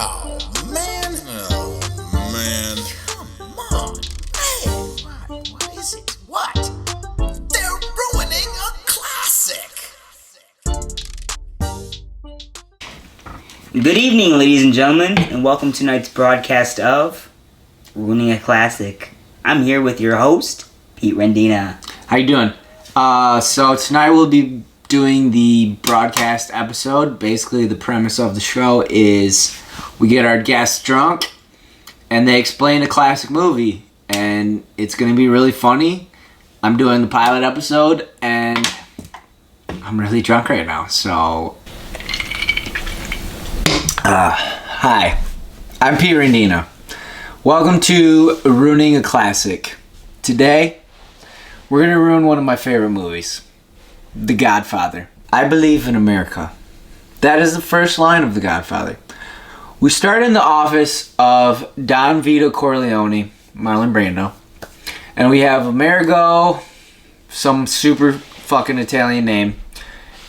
Oh, man. Oh, man. Come on, man. What is it? What? They're ruining a classic. Good evening, ladies and gentlemen, and welcome to tonight's broadcast of Ruining a Classic. I'm here with your host, Pete Rendina. How you doing? So tonight we'll be doing the broadcast episode. Basically, the premise of the show is we get our guests drunk, and they explain a classic movie, and it's going to be really funny. I'm doing the pilot episode, and I'm really drunk right now, so... Hi, I'm Pete Rendina. Welcome to Ruining a Classic. Today, we're going to ruin one of my favorite movies, The Godfather. I believe in America. That is the first line of The Godfather. We start in the office of Don Vito Corleone, Marlon Brando, and we have Amerigo, some super fucking Italian name,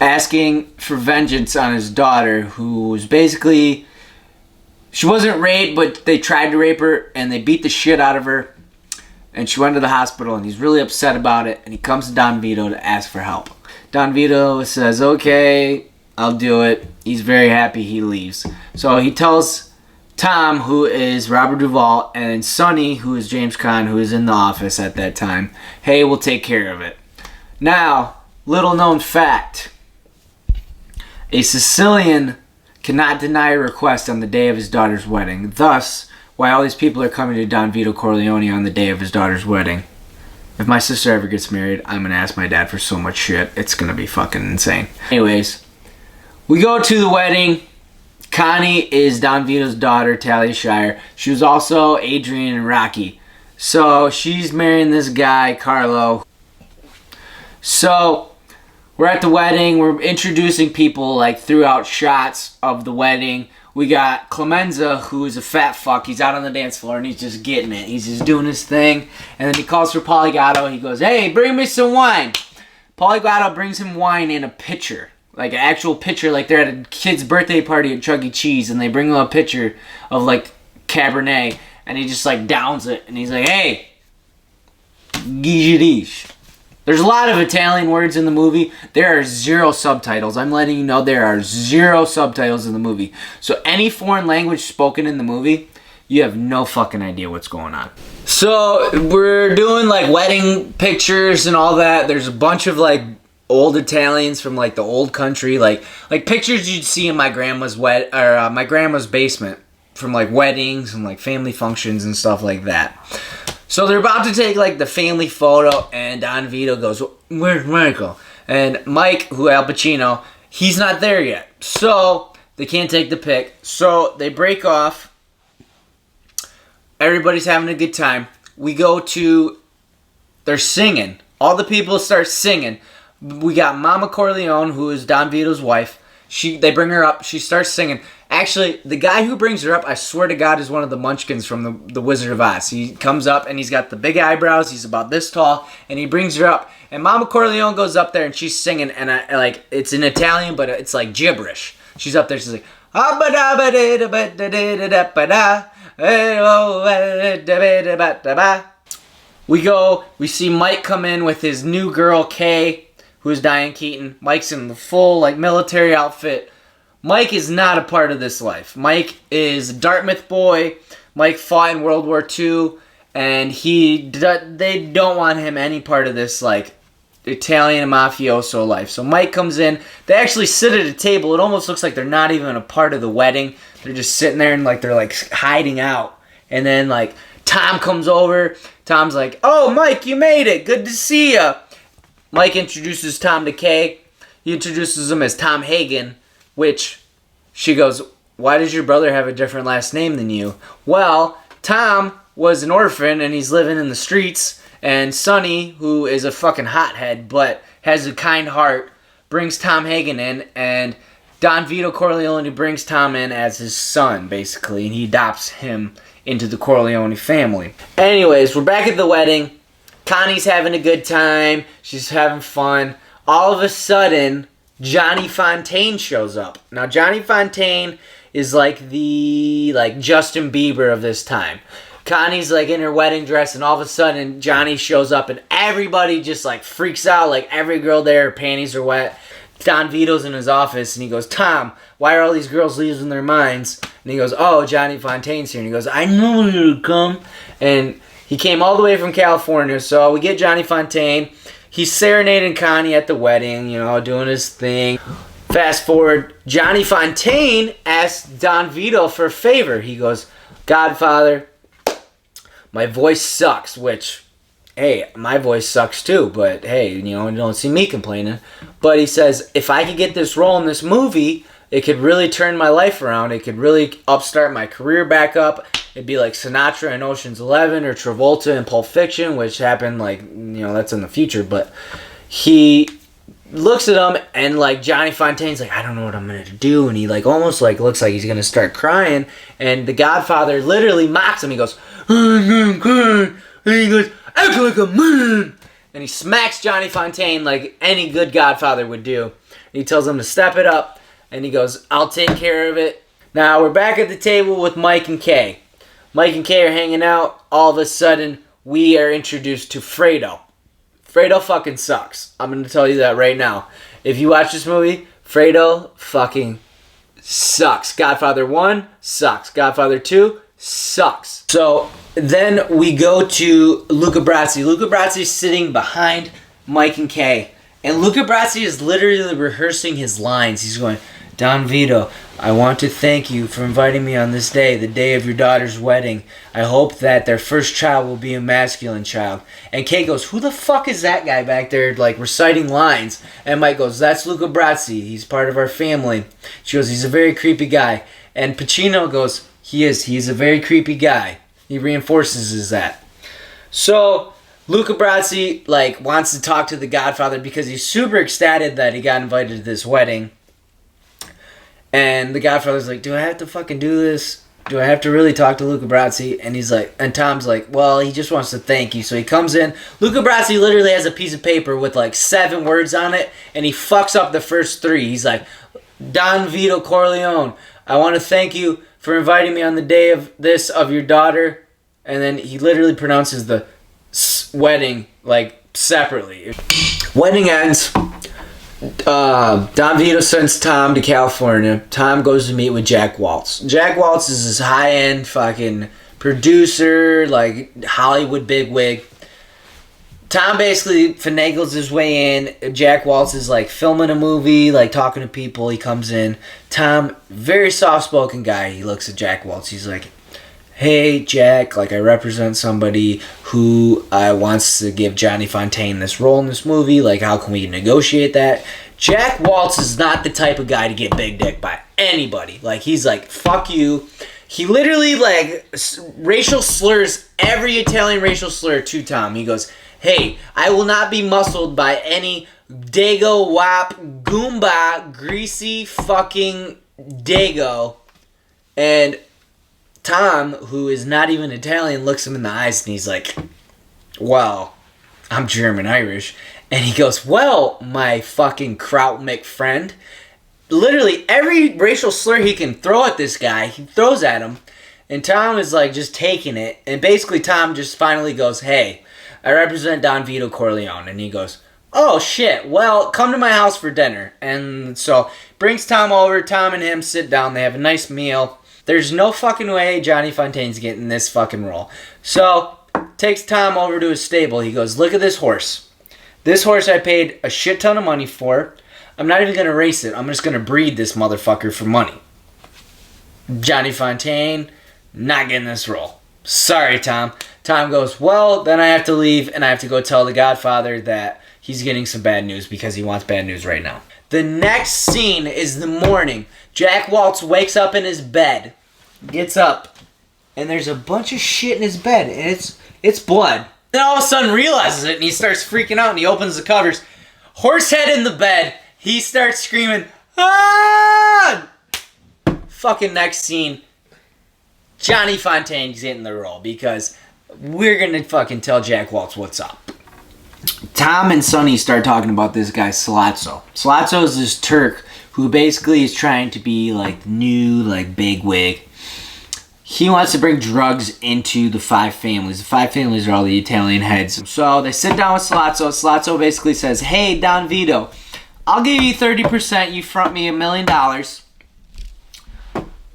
asking for vengeance on his daughter, who was basically... She wasn't raped, but they tried to rape her, and they beat the shit out of her. And she went to the hospital, and he's really upset about it. And he comes to Don Vito to ask for help. Don Vito says, okay, I'll do it. He's very happy. He leaves. So he tells Tom, who is Robert Duvall, and Sonny, who is James Caan, who is in the office at that time, hey, we'll take care of it. Now, little known fact. A Sicilian cannot deny a request on the day of his daughter's wedding. Thus, why all these people are coming to Don Vito Corleone on the day of his daughter's wedding. If my sister ever gets married, I'm going to ask my dad for so much shit. It's going to be fucking insane. Anyways, we go to the wedding. Connie is Don Vito's daughter, Talia Shire. She was also Adrian and Rocky. So, she's marrying this guy, Carlo. So... we're at the wedding. We're introducing people like throughout shots of the wedding. We got Clemenza, who is a fat fuck. He's out on the dance floor and he's just getting it. He's just doing his thing. And then he calls for Polygato. He goes, hey, bring me some wine. Polygato brings him wine in a pitcher. Like an actual pitcher. Like they're at a kid's birthday party at Chuck E. Cheese. And they bring him a pitcher of like Cabernet. And he just like downs it. And he's like, hey, Gijadish. There's a lot of Italian words in the movie. There are 0 subtitles. I'm letting you know there are 0 subtitles in the movie. So any foreign language spoken in the movie, you have no fucking idea what's going on. So we're doing like wedding pictures and all that. There's a bunch of like old Italians from like the old country, like pictures you'd see in my grandma's my grandma's basement from like weddings and like family functions and stuff like that. So they're about to take, like, the family photo, and Don Vito goes, where's Michael? And Mike, who Al Pacino, he's not there yet. So they can't take the pic. So they break off. Everybody's having a good time. We go to... they're singing. All the people start singing. We got Mama Corleone, who is Don Vito's wife. They bring her up. She starts singing. Actually, the guy who brings her up, I swear to God, is one of the Munchkins from the Wizard of Oz. He comes up, and he's got the big eyebrows. He's about this tall, and he brings her up. And Mama Corleone goes up there, and she's singing, and it's in Italian, but it's like gibberish. She's up there, she's like... we see Mike come in with his new girl, Kay, who is Diane Keaton. Mike's in the full, like, military outfit. Mike is not a part of this life. Mike is a Dartmouth boy. Mike fought in World War II, and they don't want him any part of this, like, Italian mafioso life. So Mike comes in. They actually sit at a table. It almost looks like they're not even a part of the wedding. They're just sitting there and, like, they're, like, hiding out. And then, like, Tom comes over. Tom's like, oh, Mike, you made it. Good to see ya. Mike introduces Tom to Kay. He introduces him as Tom Hagen. Which, she goes, why does your brother have a different last name than you? Well, Tom was an orphan and he's living in the streets. And Sonny, who is a fucking hothead but has a kind heart, brings Tom Hagen in. And Don Vito Corleone brings Tom in as his son, basically. And he adopts him into the Corleone family. Anyways, we're back at the wedding. Connie's having a good time. She's having fun. All of a sudden... Johnny Fontaine shows up. Now, Johnny Fontaine is like the Justin Bieber of this time. Connie's like in her wedding dress, and all of a sudden Johnny shows up, and everybody just like freaks out. Like every girl there, her panties are wet. Don Vito's in his office, and he goes, "Tom, why are all these girls losing their minds?" And he goes, "Oh, Johnny Fontaine's here." And he goes, "I knew he would come." And he came all the way from California, so we get Johnny Fontaine. He's serenading Connie at the wedding, doing his thing. Fast forward, Johnny Fontaine asks Don Vito for a favor. He goes, "Godfather, my voice sucks," which, hey, my voice sucks too, but hey, you don't see me complaining. But he says, if I could get this role in this movie, it could really turn my life around. It could really upstart my career back up. It'd be like Sinatra in Ocean's 11 or Travolta in Pulp Fiction, which happened that's in the future. But he looks at him, and Johnny Fontaine's like, "I don't know what I'm gonna do," and he almost looks like he's gonna start crying, and the Godfather literally mocks him. He goes, "I'm crying," and he goes, "Act like a man," and he smacks Johnny Fontaine like any good Godfather would do. And he tells him to step it up, and he goes, "I'll take care of it." Now we're back at the table with Mike and Kay. Mike and Kay are hanging out. All of a sudden, we are introduced to Fredo. Fredo fucking sucks. I'm going to tell you that right now. If you watch this movie, Fredo fucking sucks. Godfather 1 sucks. Godfather 2 sucks. So then we go to Luca Brasi. Luca Brasi's sitting behind Mike and Kay. And Luca Brasi is literally rehearsing his lines. He's going, "Don Vito, I want to thank you for inviting me on this day, the day of your daughter's wedding. I hope that their first child will be a masculine child." And Kay goes, "Who the fuck is that guy back there reciting lines?" And Mike goes, "That's Luca Brasi. He's part of our family." She goes, "He's a very creepy guy." And Pacino goes, "He is. He's a very creepy guy." He reinforces that. So Luca Brasi wants to talk to the Godfather because he's super ecstatic that he got invited to this wedding. And the Godfather's like, "Do I have to fucking do this? Do I have to really talk to Luca Brasi?" And he's like, and Tom's like, "Well, he just wants to thank you." So he comes in. Luca Brasi literally has a piece of paper with 7 words on it, and he fucks up the first 3. He's like, "Don Vito Corleone, I want to thank you for inviting me on the day of your daughter." And then he literally pronounces the wedding separately. Wedding ends. Don Vito sends Tom to California. Tom goes to meet with Jack Waltz. Jack Waltz is this high-end fucking producer, Hollywood bigwig. Tom basically finagles his way in. Jack Waltz is filming a movie, talking to people. He comes in. Tom, very soft-spoken guy. He looks at Jack Waltz. He's like, "Hey, Jack, I represent somebody who wants to give Johnny Fontaine this role in this movie. How can we negotiate that?" Jack Waltz is not the type of guy to get big dick by anybody. He's like, "Fuck you." He literally, racial slurs every Italian racial slur to Tom. He goes, "Hey, I will not be muscled by any dago, wop, goomba, greasy fucking dago." And Tom, who is not even Italian, looks him in the eyes and he's like, "Well, I'm German-Irish." And he goes, "Well, my fucking Kraut McFriend." Literally every racial slur he can throw at this guy, he throws at him. And Tom is just taking it. And basically Tom just finally goes, "Hey, I represent Don Vito Corleone." And he goes, "Oh shit, well, come to my house for dinner." And so brings Tom over. Tom and him sit down. They have a nice meal. There's no fucking way Johnny Fontaine's getting this fucking role. So, takes Tom over to his stable. He goes, "Look at this horse. This horse I paid a shit ton of money for. I'm not even going to race it. I'm just going to breed this motherfucker for money. Johnny Fontaine, not getting this role. Sorry, Tom." Tom goes, "Well, then I have to leave and I have to go tell the Godfather that he's getting some bad news because he wants bad news right now." The next scene is the morning. Jack Waltz wakes up in his bed, gets up, and there's a bunch of shit in his bed, and it's blood. Then all of a sudden realizes it, and he starts freaking out, and he opens the covers. Horse head in the bed. He starts screaming, "Ah!" Fucking next scene, Johnny Fontaine's getting the role because we're gonna fucking tell Jack Waltz what's up. Tom and Sonny start talking about this guy, Sollozzo. Sollozzo is this Turk who basically is trying to be like the new like big wig. He wants to bring drugs into the five families. The five families are all the Italian heads. So they sit down with Sollozzo. Sollozzo basically says, hey, Don Vito, I'll give you 30%. You front me $1 million.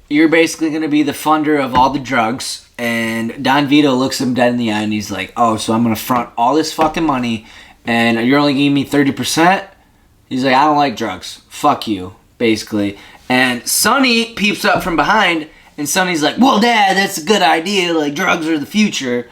You're basically going to be the funder of all the drugs. And Don Vito looks him dead in the eye and he's like, oh, so I'm going to front all this fucking money and you're only giving me 30%? He's like, I don't like drugs. Fuck you, basically. And Sonny peeps up from behind. And Sonny's like, well, Dad, that's a good idea. Like, drugs are the future.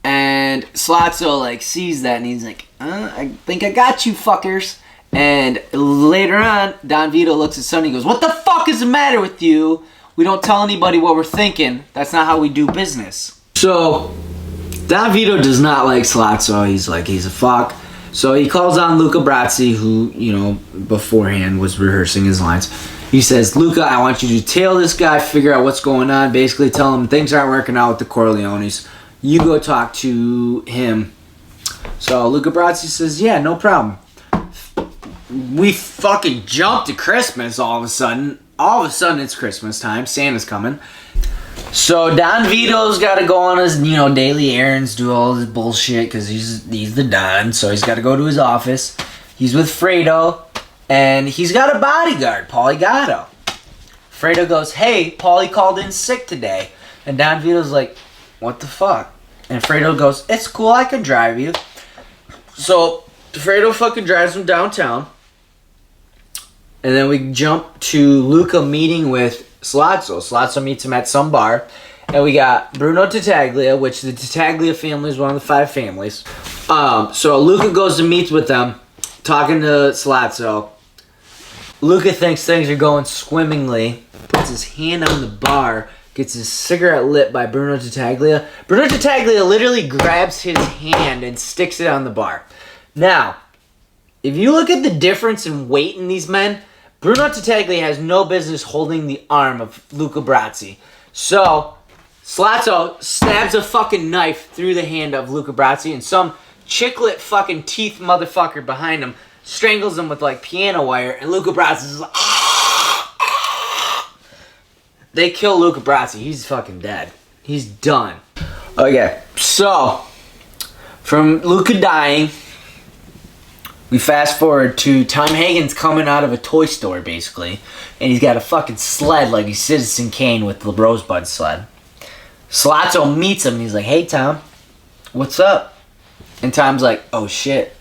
And Sollozzo, like, sees that, and he's like, I think I got you, fuckers. And later on, Don Vito looks at Sonny and goes, what the fuck is the matter with you? We don't tell anybody what we're thinking. That's not how we do business. So, Don Vito does not like Sollozzo. He's like, he's a fuck. So he calls on Luca Brasi, who, you know, beforehand was rehearsing his lines. He says, Luca, I want you to tail this guy, figure out what's going on, basically tell him things aren't working out with the Corleones. You go talk to him. So Luca Brasi says, yeah, no problem. We fucking jump to Christmas all of a sudden. All of a sudden it's Christmas time. Santa's coming. So Don Vito's got to go on his, you know, daily errands, do all this bullshit because he's the Don. So he's got to go to his office. He's with Fredo. And he's got a bodyguard, Paulie Gatto. Fredo goes, hey, Paulie called in sick today. And Don Vito's like, what the fuck? And Fredo goes, it's cool, I can drive you. So Fredo fucking drives him downtown. And then we jump to Luca meeting with Sollozzo. Sollozzo meets him at some bar. And we got Bruno Tattaglia, which the Tattaglia family is one of the five families. So Luca goes to meet with them, talking to Sollozzo. Luca thinks things are going swimmingly, puts his hand on the bar, gets his cigarette lit by Bruno Tattaglia. Bruno Tattaglia literally grabs his hand and sticks it on the bar. Now, if you look at the difference in weight in these men, Bruno Tattaglia has no business holding the arm of Luca Brasi. So, Sollozzo stabs a fucking knife through the hand of Luca Brasi, and some chicklet fucking teeth motherfucker behind him strangles him with like piano wire, and Luca Brasi is like, they kill Luca Brasi. He's fucking dead. He's done. Okay, so from Luca dying, we fast forward to Tom Hagen's coming out of a toy store basically, and he's got a fucking sled like he's Citizen Kane with the Rosebud sled. Sollozzo meets him and he's like, hey Tom, what's up? And Tom's like, oh shit.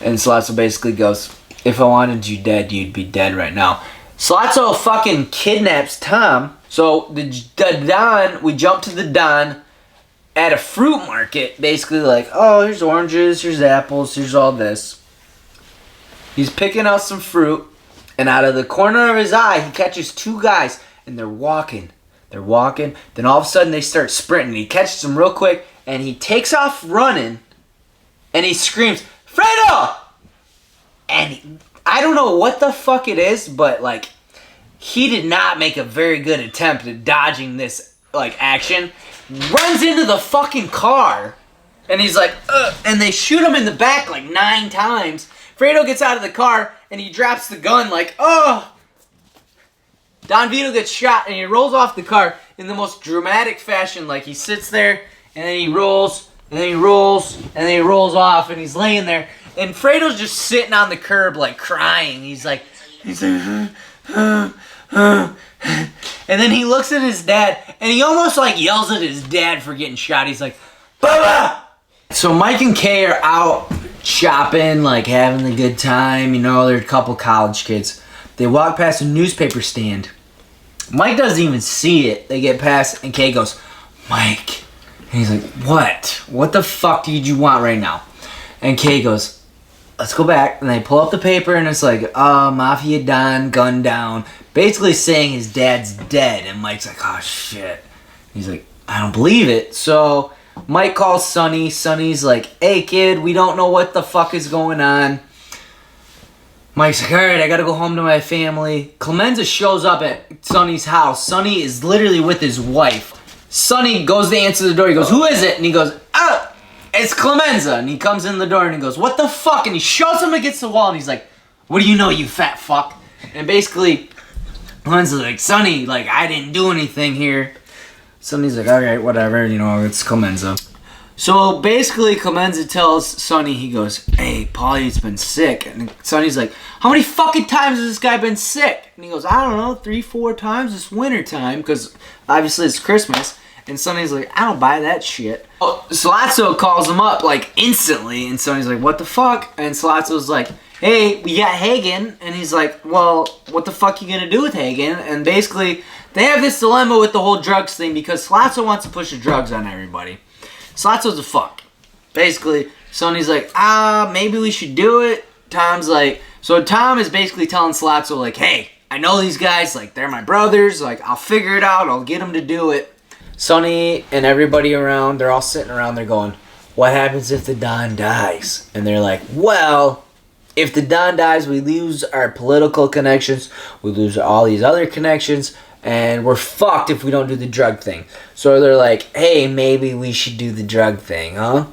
And Sollozzo basically goes, if I wanted you dead, you'd be dead right now. Sollozzo fucking kidnaps Tom. So the Don, we jump to the Don at a fruit market, basically like, oh, here's oranges, here's apples, here's all this. He's picking out some fruit, and out of the corner of his eye, he catches two guys, and they're walking. They're walking. Then all of a sudden, they start sprinting. He catches them real quick, and he takes off running, and he screams, Fredo! And I don't know what the fuck it is, but, like, he did not make a very good attempt at dodging this, like, action. Runs into the fucking car, and he's like, ugh, and they shoot him in the back, like, 9 times. Fredo gets out of the car, and he drops the gun, like, oh! Don Vito gets shot, and he rolls off the car in the most dramatic fashion. Like, he sits there, and then he rolls, and then he rolls, and then he rolls off, and he's laying there. And Fredo's just sitting on the curb, like, crying. He's like, and then he looks at his dad, and he almost, like, yells at his dad for getting shot. He's like, Baba! So Mike and Kay are out shopping, like, having a good time. You know, they're a couple college kids. They walk past a newspaper stand. Mike doesn't even see it. They get past, and Kay goes, Mike. And he's like, what? What the fuck did you want right now? And Kay goes, let's go back. And they pull up the paper, and it's like, Mafia Don, gun down. Basically saying his dad's dead. And Mike's like, oh, shit. He's like, I don't believe it. So Mike calls Sonny. Sonny's like, hey, kid, we don't know what the fuck is going on. Mike's like, alright, I gotta go home to my family. Clemenza shows up at Sonny's house. Sonny is literally with his wife. Sonny goes to answer the door. He goes, who is it? And he goes, it's Clemenza. And he comes in the door and he goes, what the fuck? And he shoves him against the wall and he's like, what do you know, you fat fuck? And basically, Clemenza's like, Sonny, like, I didn't do anything here. Sonny's like, alright, whatever, you know, it's Clemenza. So basically, Clemenza tells Sonny, he goes, hey, Paulie's been sick. And Sonny's like, how many fucking times has this guy been sick? And he goes, I don't know, 3-4 times this winter time, because obviously it's Christmas. And Sonny's like, I don't buy that shit. Oh, Sollozzo calls him up, like, instantly. And Sonny's like, what the fuck? And Sollozzo's like, hey, we got Hagen. And he's like, well, what the fuck you gonna do with Hagen? And basically, they have this dilemma with the whole drugs thing, because Sollozzo wants to push the drugs on everybody. Sollozzo's a fuck. Basically, Sonny's like, maybe we should do it. Tom's like, so Tom is basically telling Sollozzo, like, hey, I know these guys, like, they're my brothers, like, I'll figure it out, I'll get them to do it. Sonny and everybody around, they're all sitting around, they're going, what happens if the Don dies? And they're like, well, if the Don dies, we lose our political connections, we lose all these other connections, and we're fucked if we don't do the drug thing. So they're like, hey, maybe we should do the drug thing, huh?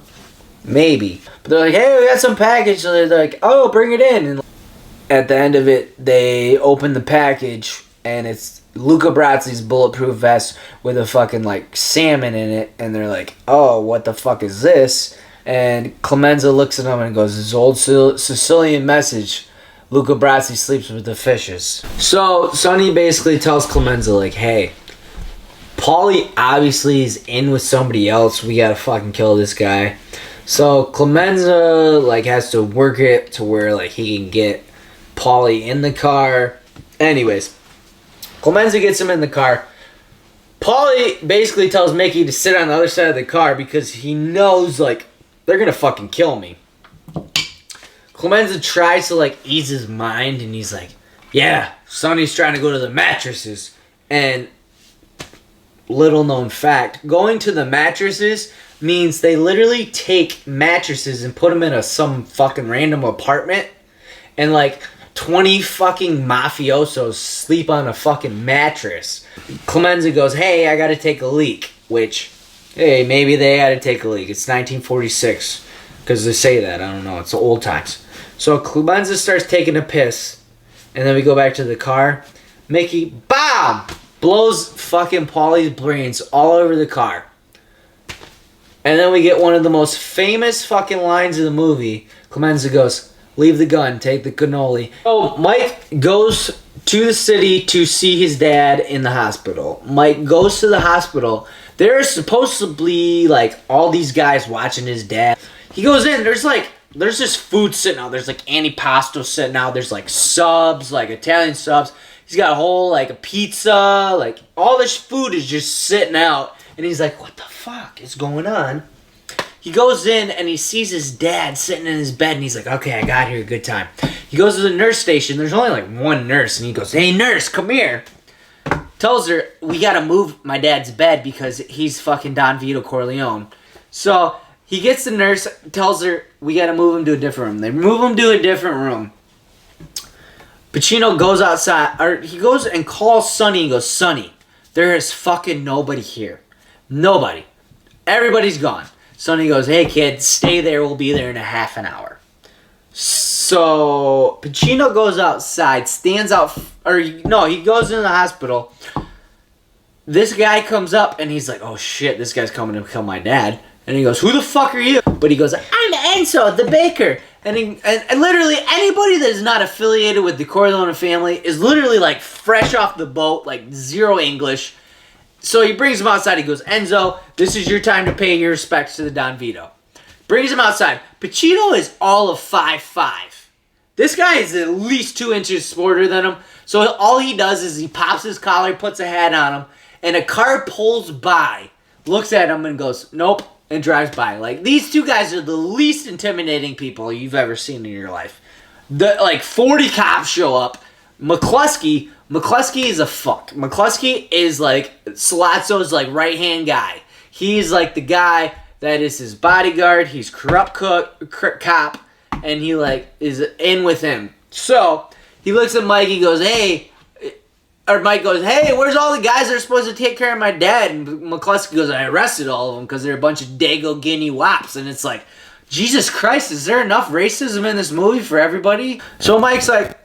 Maybe. But they're like, hey, we got some package. So they're like, oh, bring it in. And at the end of it, they open the package, and it's Luca Brasi's bulletproof vest with a fucking, like, salmon in it. And they're like, oh, what the fuck is this? And Clemenza looks at him and goes, this old Sicilian message. Luca Brasi sleeps with the fishes. So, Sonny basically tells Clemenza, like, hey, Paulie obviously is in with somebody else. We gotta fucking kill this guy. So, Clemenza, like, has to work it to where, like, he can get Paulie in the car. Anyways, Clemenza gets him in the car. Paulie basically tells Mickey to sit on the other side of the car because he knows, like, they're gonna fucking kill me. Clemenza tries to, like, ease his mind, and he's like, yeah, Sonny's trying to go to the mattresses. And little known fact, going to the mattresses means they literally take mattresses and put them in some fucking random apartment, and, like, 20 fucking mafiosos sleep on a fucking mattress. Clemenza goes, hey, I gotta take a leak, which, hey, maybe they had to take a leak. It's 1946, because they say that. I don't know. It's old times. So Clemenza starts taking a piss, and then we go back to the car. Mickey, BAM! Blows fucking Paulie's brains all over the car. And then we get one of the most famous fucking lines of the movie. Clemenza goes, leave the gun, take the cannoli. So Mike goes to the city to see his dad in the hospital. Mike goes to the hospital. There's supposed to be, like, all these guys watching his dad. He goes in, there's just food sitting out. There's, like, antipasto sitting out. There's, like, subs, like, Italian subs. He's got a whole, like, a pizza. Like, all this food is just sitting out. And he's like, what the fuck is going on? He goes in, and he sees his dad sitting in his bed. And he's like, okay, I got here a good time. He goes to the nurse station. There's only, like, one nurse. And he goes, hey, nurse, come here. Tells her, we gotta move my dad's bed because he's fucking Don Vito Corleone. So he gets the nurse, tells her, we gotta move him to a different room. They move him to a different room. Pacino goes outside, or he goes and calls Sonny and goes, Sonny, there is fucking nobody here. Nobody. Everybody's gone. Sonny goes, hey kid, stay there, we'll be there in a half an hour. So Pacino goes outside, stands out, he goes into the hospital. This guy comes up and he's like, oh shit, this guy's coming to kill my dad. And he goes, who the fuck are you? But he goes, I'm Enzo, the baker. And literally anybody that is not affiliated with the Corleone family is literally like fresh off the boat, like zero English. So he brings him outside. He goes, Enzo, this is your time to pay your respects to the Don Vito. Brings him outside. Pacino is all of 5'5". This guy is at least 2 inches shorter than him. So all he does is he pops his collar, puts a hat on him, and a car pulls by, looks at him and goes, nope, and drives by. Like, these two guys are the least intimidating people you've ever seen in your life. 40 cops show up. McCluskey is a fuck. McCluskey is like Sollozzo's like right-hand guy. He's like the guy that is his bodyguard. He's cop, and he like is in with him. So he looks at Mike. He goes, hey, or Mike goes, hey, where's all the guys that are supposed to take care of my dad? And McCluskey goes, I arrested all of them because they're a bunch of Dago Guinea wops. And it's like, Jesus Christ, is there enough racism in this movie for everybody? So Mike's like,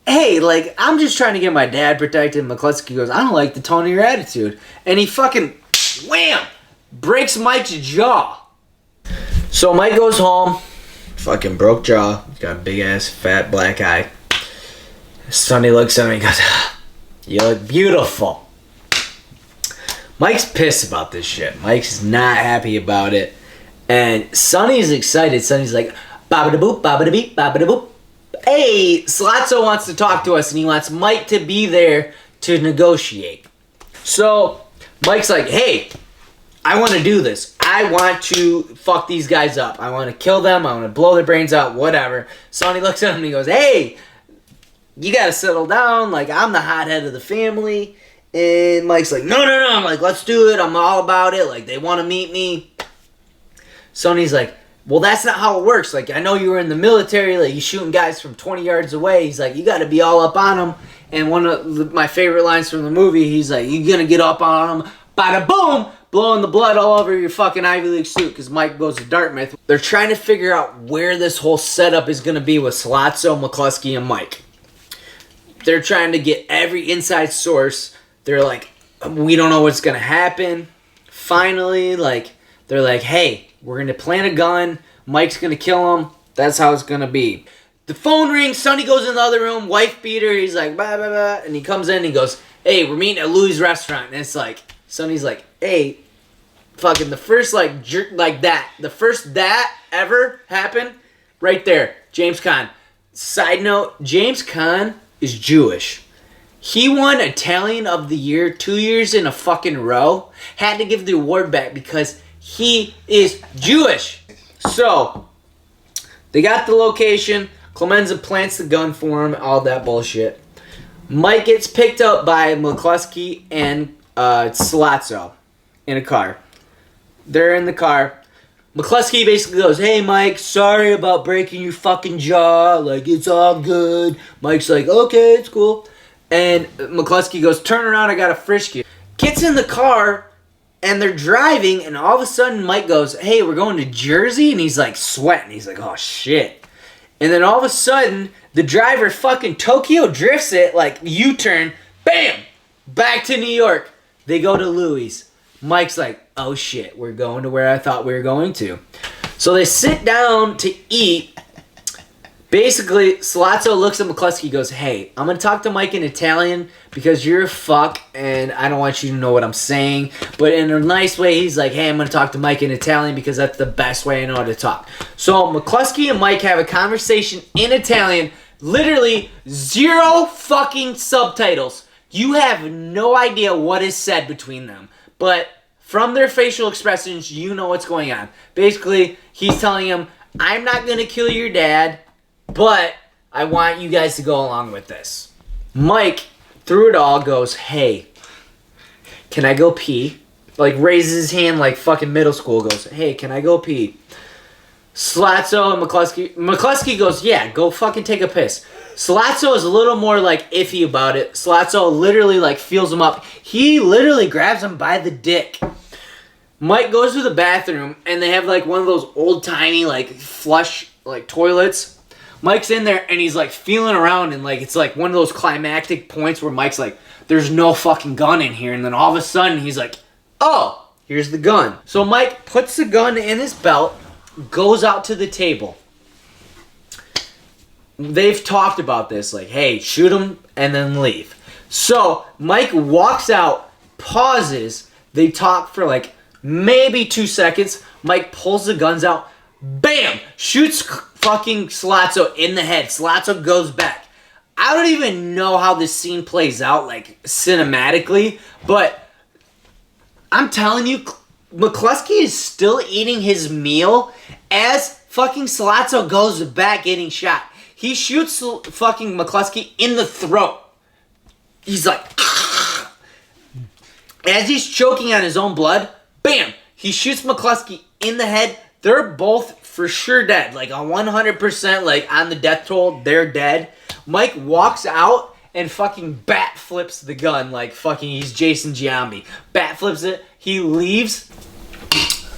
hey, like, I'm just trying to get my dad protected. McCluskey goes, I don't like the tone of your attitude. And he fucking, wham, breaks Mike's jaw. So Mike goes home, fucking broke jaw, got a big ass fat black eye. Sonny looks at him and goes, you look beautiful. Mike's pissed about this shit. Mike's not happy about it. And Sonny's excited. Sonny's like, ba-ba-da-boop, ba-ba-da-beep, ba-ba-da-boop. Hey, Slotso wants to talk to us, and he wants Mike to be there to negotiate. So Mike's like, hey, I want to do this. I want to fuck these guys up. I want to kill them. I want to blow their brains out, whatever. Sonny looks at him and he goes, hey, you got to settle down. Like, I'm the hothead of the family. And Mike's like, no. I'm like, let's do it. I'm all about it. Like, they want to meet me. Sonny's like, well, that's not how it works. Like, I know you were in the military. Like, you shooting guys from 20 yards away. He's like, you got to be all up on them. And one of my favorite lines from the movie, he's like, you going to get up on them. Bada boom! Blowing the blood all over your fucking Ivy League suit because Mike goes to Dartmouth. They're trying to figure out where this whole setup is going to be with Slotso, McCluskey, and Mike. They're trying to get every inside source. They're like, we don't know what's going to happen. Finally, like, they're like, hey, we're going to plant a gun. Mike's going to kill him. That's how it's going to be. The phone rings. Sonny goes in the other room. Wife beater. He's like, blah, blah, blah. And he comes in and he goes, hey, we're meeting at Louis' restaurant. And it's like, Sonny's like, hey, fucking the first, like, jerk, like that. The first that ever happened, right there. James Caan. Side note, James Caan is Jewish. He won Italian of the Year 2 years in a fucking row. Had to give the award back because he is Jewish. So, they got the location. Clemenza plants the gun for him. All that bullshit. Mike gets picked up by McCluskey and Slotso in a car. They're in the car. McCluskey basically goes, hey, Mike, sorry about breaking your fucking jaw. Like, it's all good. Mike's like, okay, it's cool. And McCluskey goes, turn around, I got to frisk you. Gets in the car, and they're driving, and all of a sudden Mike goes, hey, we're going to Jersey? And he's like sweating. He's like, oh, shit. And then all of a sudden, the driver fucking Tokyo drifts it, like U-turn, bam, back to New York. They go to Louis. Mike's like, oh shit, we're going to where I thought we were going to. So they sit down to eat. Basically, Slotso looks at McCluskey, goes, hey, I'm going to talk to Mike in Italian because you're a fuck and I don't want you to know what I'm saying. But in a nice way, he's like, hey, I'm going to talk to Mike in Italian because that's the best way I know how to talk. So McCluskey and Mike have a conversation in Italian, literally 0 fucking subtitles. You have no idea what is said between them. But from their facial expressions, you know what's going on. Basically, he's telling him, I'm not going to kill your dad, but I want you guys to go along with this. Mike, through it all, goes, hey, can I go pee? Like, raises his hand like fucking middle school, goes, hey, can I go pee? Slotso and McCluskey goes, yeah, go fucking take a piss. Slotso is a little more, like, iffy about it. Slotso literally, like, feels him up. He literally grabs him by the dick. Mike goes to the bathroom, and they have, like, one of those old-timey, like, flush, like, toilets. Mike's in there, and he's, like, feeling around, and, like, it's, like, one of those climactic points where Mike's like, there's no fucking gun in here. And then all of a sudden, he's like, oh, here's the gun. So Mike puts the gun in his belt, goes out to the table. They've talked about this, like, hey, shoot him and then leave. So Mike walks out, pauses, they talk for like maybe 2 seconds. Mike pulls the guns out, bam, shoots fucking Slotso in the head. Slotso goes back. I don't even know how this scene plays out, like, cinematically, but I'm telling you, McCluskey is still eating his meal as fucking Slotso goes back getting shot. He shoots fucking McCluskey in the throat. He's like, as he's choking on his own blood, bam, he shoots McCluskey in the head. They're both for sure dead. Like, on 100%, like, on the death toll, they're dead. Mike walks out and fucking bat flips the gun like fucking he's Jason Giambi. Bat flips it. He leaves.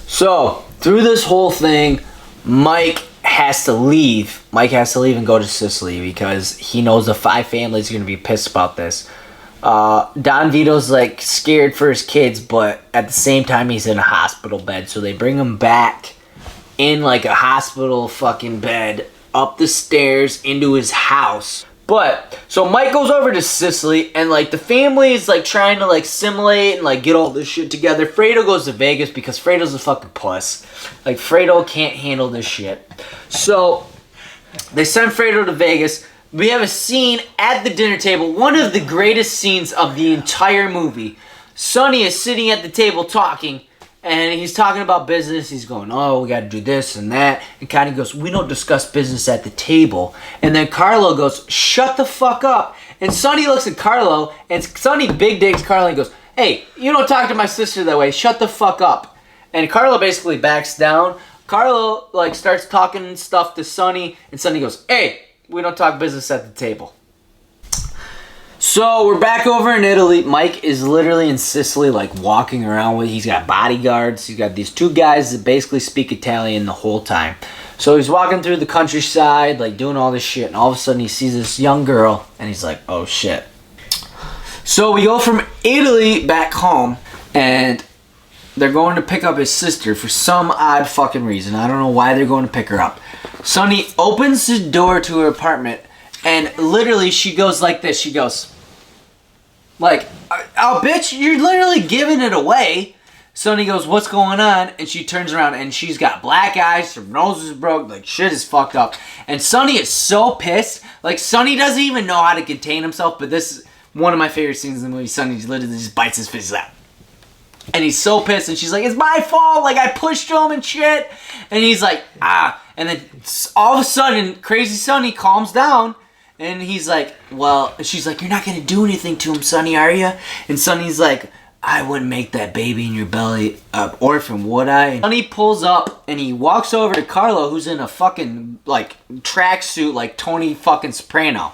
So, through this whole thing, Mike has to leave. Mike has to leave and go to Sicily because he knows the 5 families are going to be pissed about this. Don Vito's like scared for his kids, but at the same time he's in a hospital bed. So they bring him back in like a hospital fucking bed up the stairs into his house. But so Mike goes over to Sicily and like the family is like trying to like simulate and like get all this shit together. Fredo goes to Vegas because Fredo's a fucking puss. Like Fredo can't handle this shit. So they send Fredo to Vegas. We have a scene at the dinner table, one of the greatest scenes of the entire movie. Sonny is sitting at the table talking, and he's talking about business. He's going, oh, we got to do this and that. And Connie goes, we don't discuss business at the table. And then Carlo goes, shut the fuck up. And Sonny looks at Carlo, and Sonny big digs Carlo and goes, hey, you don't talk to my sister that way. Shut the fuck up. And Carlo basically backs down. Carlo like starts talking stuff to Sonny, and Sonny goes, hey, we don't talk business at the table. So we're back over in Italy. Mike is literally in Sicily, like walking around with. He's got bodyguards. He's got these 2 guys that basically speak Italian the whole time. So he's walking through the countryside, like doing all this shit, and all of a sudden he sees this young girl, and he's like, "Oh shit!" So we go from Italy back home, and they're going to pick up his sister for some odd fucking reason. I don't know why they're going to pick her up. Sonny opens the door to her apartment, and literally she goes like this. She goes, like, oh, bitch, you're literally giving it away. Sonny goes, what's going on? And she turns around, and she's got black eyes. Her nose is broke. Like, shit is fucked up. And Sonny is so pissed. Like, Sonny doesn't even know how to contain himself, but this is one of my favorite scenes in the movie. Sonny literally just bites his fist out. And he's so pissed, and she's like, it's my fault, like, I pushed him and shit. And he's like, ah. And then all of a sudden, Crazy Sonny calms down, and he's like, well, she's like, you're not going to do anything to him, Sonny, are you? And Sonny's like, I wouldn't make that baby in your belly an orphan, would I? And Sonny pulls up, and he walks over to Carlo, who's in a fucking, like, tracksuit, like Tony fucking Soprano.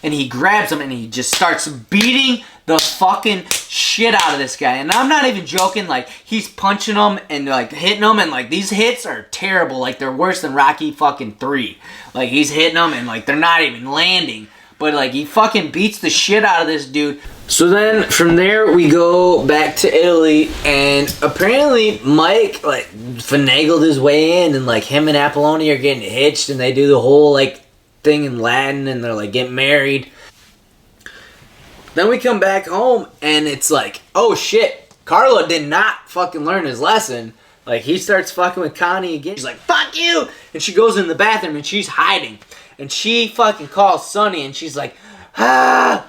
And he grabs him, and he just starts beating the fucking shit out of this guy. And I'm not even joking, like, he's punching him and, like, hitting him, and, like, these hits are terrible. Like, they're worse than Rocky fucking 3. Like, he's hitting them, and, like, they're not even landing. But, like, he fucking beats the shit out of this dude. So then, from there, we go back to Italy, and apparently Mike, like, finagled his way in, and, like, him and Apollonia are getting hitched, and they do the whole, like, thing in Latin, and they're, like, getting married. Then we come back home, and it's like, oh shit, Carlo did not fucking learn his lesson. Like, he starts fucking with Connie again. She's like, fuck you! And she goes in the bathroom, and she's hiding. And she fucking calls Sonny, and she's like, ah!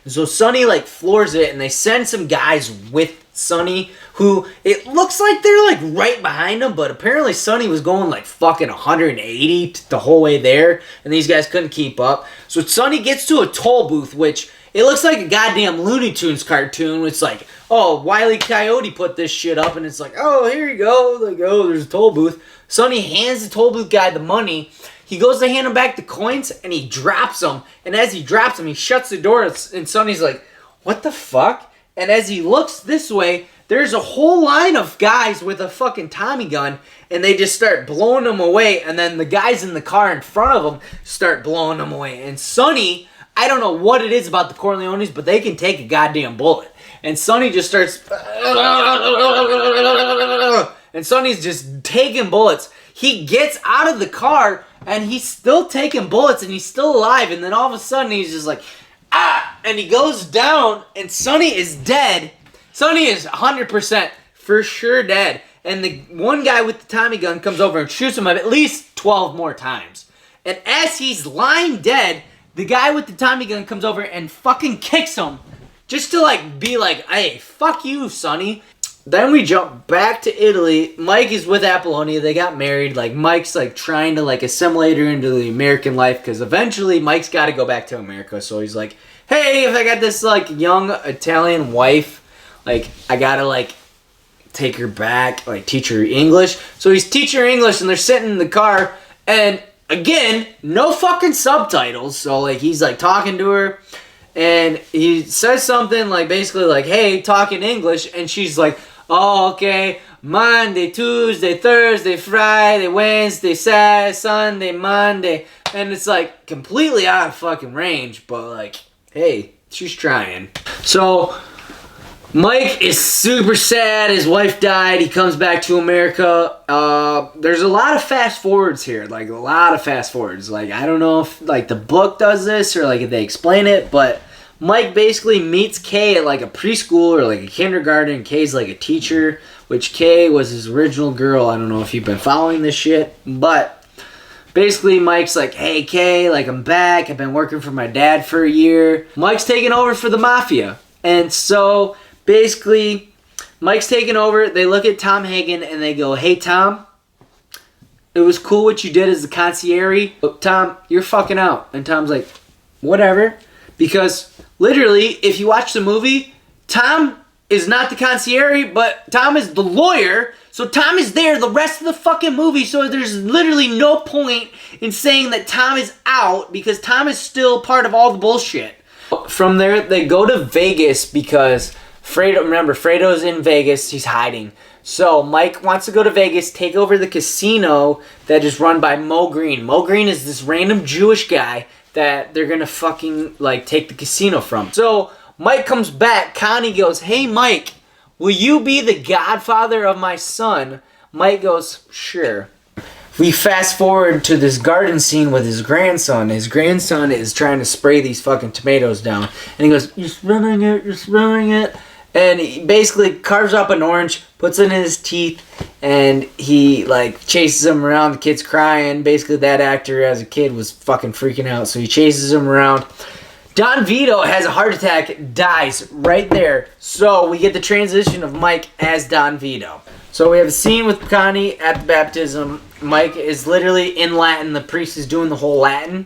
And so Sonny, like, floors it, and they send some guys with Sonny, who, it looks like they're, like, right behind him, but apparently Sonny was going, like, fucking 180 the whole way there, and these guys couldn't keep up. So Sonny gets to a toll booth, which, it looks like a goddamn Looney Tunes cartoon. It's like, oh, Wile E. Coyote put this shit up, and it's like, oh, here you go. Like, oh, there's a toll booth. Sonny hands the toll booth guy the money. He goes to hand him back the coins, and he drops them. And as he drops them, he shuts the door, and Sonny's like, what the fuck? And as he looks this way, there's a whole line of guys with a fucking Tommy gun, and they just start blowing them away, and then the guys in the car in front of them start blowing them away. And Sonny, I don't know what it is about the Corleones, but they can take a goddamn bullet. And Sonny just starts... And Sonny's just taking bullets. He gets out of the car, and he's still taking bullets, and he's still alive. And then all of a sudden, he's just like, ah! And he goes down, and Sonny is dead. Sonny is 100% for sure dead. And the one guy with the Tommy gun comes over and shoots him at least 12 more times. And as he's lying dead, the guy with the Tommy gun comes over and fucking kicks him. Just to, like, be like, hey, fuck you, Sonny. Then we jump back to Italy. Mike is with Apollonia. They got married. Like, Mike's, like, trying to, like, assimilate her into the American life. Because eventually, Mike's got to go back to America. So he's like, hey, if I got this, like, young Italian wife, like, I got to, like, take her back. Like, teach her English. So he's teaching her English, and they're sitting in the car. And again, no fucking subtitles. So, like, he's, like, talking to her. And he says something, like, basically, like, hey, talk in English. And she's like, oh, okay. Monday, Tuesday, Thursday, Friday, Wednesday, Saturday, Sunday, Monday. And it's like completely out of fucking range, but like, hey, she's trying. So Mike is super sad. His wife died. He comes back to America. There's a lot of fast forwards here. Like, a lot of fast forwards. Like, I don't know if, like, the book does this or, like, if they explain it. But Mike basically meets Kay at, like, a preschool or, like, a kindergarten. Kay's, like, a teacher, which Kay was his original girl. I don't know if you've been following this shit. But basically, Mike's like, hey, Kay, like, I'm back. I've been working for my dad for a year. Mike's taking over for the mafia. And so basically, Mike's taking over. They look at Tom Hagen and they go, hey, Tom, it was cool what you did as the concierge, but Tom, you're fucking out. And Tom's like, whatever. Because literally, if you watch the movie, Tom is not the concierge, but Tom is the lawyer. So Tom is there the rest of the fucking movie. So there's literally no point in saying that Tom is out because Tom is still part of all the bullshit. From there, they go to Vegas because Fredo's in Vegas. He's hiding. So Mike wants to go to Vegas, take over the casino that is run by Mo Green. Mo Green is this random Jewish guy that they're going to fucking, like, take the casino from. So Mike comes back. Connie goes, hey, Mike, will you be the godfather of my son? Mike goes, sure. We fast forward to this garden scene with his grandson. His grandson is trying to spray these fucking tomatoes down. And he goes, you're spraying it. And he basically carves up an orange, puts it in his teeth, and he, like, chases him around. The kid's crying. Basically, that actor as a kid was fucking freaking out, so he chases him around. Don Vito has a heart attack, dies right there. So we get the transition of Mike as Don Vito. So we have a scene with Connie at the baptism. Mike is literally in Latin. The priest is doing the whole Latin.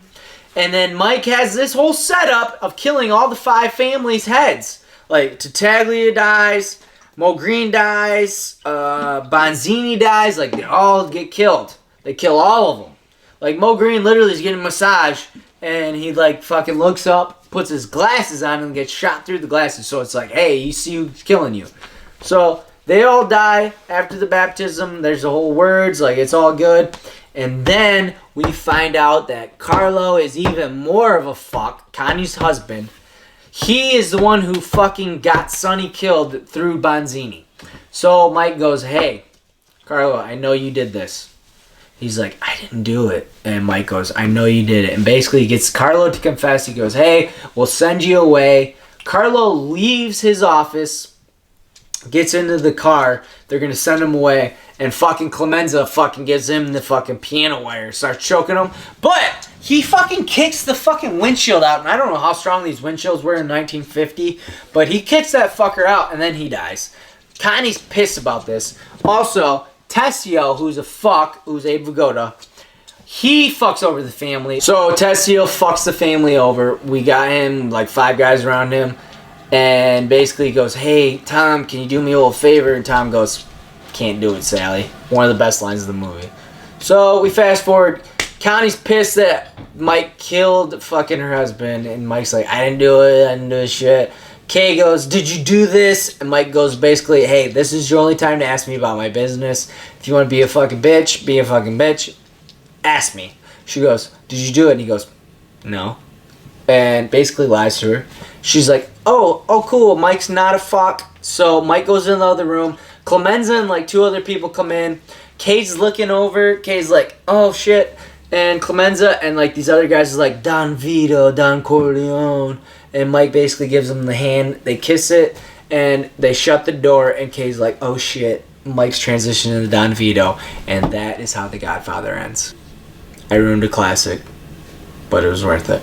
And then Mike has this whole setup of killing all the 5 families' heads. Like, Tattaglia dies, Mo Green dies, Bonzini dies. Like, they all get killed. They kill all of them. Like, Mo Green literally is getting a massage, and he, like, fucking looks up, puts his glasses on, and gets shot through the glasses. So it's like, hey, you see who's killing you. So they all die after the baptism. There's the whole words. Like, it's all good. And then we find out that Carlo is even more of a fuck, Connie's husband. He is the one who fucking got Sonny killed through Bonzini. So Mike goes, hey, Carlo, I know you did this. He's like, I didn't do it. And Mike goes, I know you did it. And basically he gets Carlo to confess. He goes, hey, we'll send you away. Carlo leaves his office, gets into the car. They're going to send him away. And fucking Clemenza fucking gives him the fucking piano wire. Starts choking him. But he fucking kicks the fucking windshield out. And I don't know how strong these windshields were in 1950. But he kicks that fucker out and then he dies. Connie's pissed about this. Also, Tessio, who's a fuck, who's Abe Vigoda, he fucks over the family. So Tessio fucks the family over. We got him, like 5 guys around him. And basically goes, hey, Tom, can you do me a little favor? And Tom goes, can't do it, Sally. One of the best lines of the movie. So we fast forward. Connie's pissed that Mike killed fucking her husband. And Mike's like, I didn't do it. I didn't do shit. Kay goes, did you do this? And Mike goes basically, hey, this is your only time to ask me about my business. If you want to be a fucking bitch, be a fucking bitch. Ask me. She goes, did you do it? And he goes, no. And basically lies to her. She's like, oh, cool. Mike's not a fuck. So Mike goes in the other room. Clemenza and like 2 other people come in. Kay's looking over. Kay's like, oh shit. And Clemenza and like these other guys is like, Don Vito, Don Corleone. And Mike basically gives them the hand. They kiss it. And they shut the door. And Kay's like, oh shit. Mike's transitioning to Don Vito. And that is how The Godfather ends. I ruined a classic. But it was worth it.